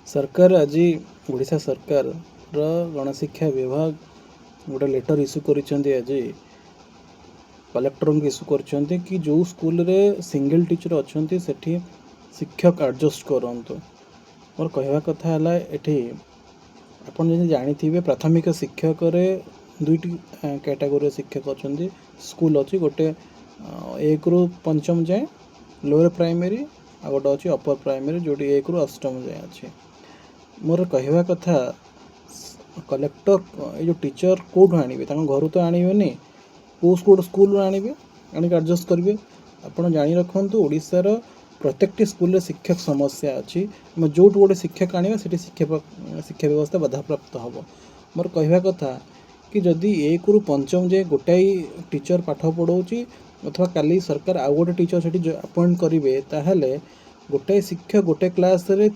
सरकार आज ओडिशा सरकार गणशिक्षा विभाग गोटे लेटर इश्यू करिसेंती आज कलेक्टर इश्यू कर कि जो स्कूल रे सिंगल टीचर अच्छा सेठी शिक्षक एडजस्ट करंतु। मोर कहवा कथा है एठी आपन जदि जानिथिबे प्राथमिक शिक्षक रे दुईटी कैटेगोरी शिक्षक अच्छा स्कूल अच्छी गोटे 1 ରୁ 5ମ जाए लोअर प्राइमरी आ गोटे अच्छी अपर प्राइमरी जोटी 1 ରୁ 8ମ जाए अच्छे। मोर कहवा कथा कलेक्टर ये जो टीचर कौटू आनिबे घर तो आनिबेनी कौ स्कूल आनिबे आनिक एडजस्ट करेंगे। आपड़ जानी रखु ओडिशार प्रत्येक स्कूल रे शिक्षक समस्या अच्छी जो गोटे शिक्षक आने से शिक्षा व्यवस्था बाधाप्राप्त हम। मोर कहवा कथा कि जदि 1 ରୁ 5ମ जाए गोटाई टीचर पाठ पढ़ाऊँगी अथवा काली सरकार आउ गोटे टीचर से अपॉइंट करेंगे ताहले गोटाई शिक्षक गोटे क्लास रे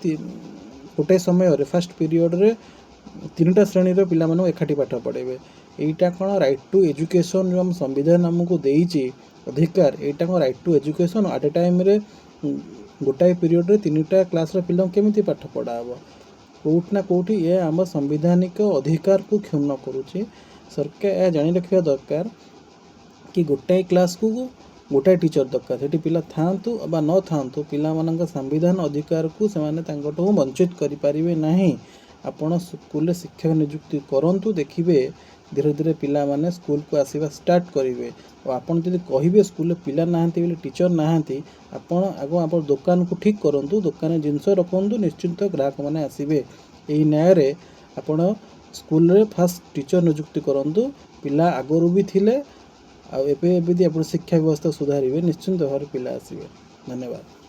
गोटे समय रे फर्स्ट पीरियड रे 3टा श्रेणी रे पिला मानू एकाठी पाठ पढ़ेबे। एटा कौन राइट टू एजुकेशन जो हम संविधान आमको देइछि अधिकार एटा कौन right to education at a time रे गोटाई पीरियड रे 3टा क्लास रे पिला केमिति पाठ पढ़ाबो कोउठ ना कोउठी ये आम संवैधानिक अधिकार को क्षुण्ण करुछि। सरकार यह जानी रखा दरकार कि गोटाई क्लास को गोटाई टीचर दरकार सेठी पिला थांतु बा न थांतु पिला मानक संविधान अधिकार को सेमाने तांगटो वंचित करि परिबे नाही। आपण स्कूल रे शिक्षक नियुक्ति करंतु देखिबे धीरे धीरे पिला माने स्कूल को आसीबा स्टार्ट करिवे। और आपण जदि कहिबे स्कूल रे पिला नाहंती बोले टीचर नाहंती आपण आगो आपण दुकान को ठीक करंतु दुकान जिंस रखंतु निश्चिंत ग्राहक माने आसीबे। एई न्याय रे आपण स्कूल रे फास्ट टीचर नियुक्ति करंतु पिला आगरु भी थिले आ एबे शिक्षा व्यवस्था सुधारिबे निश्चिंत भाव पिला आसीबे। धन्यवाद।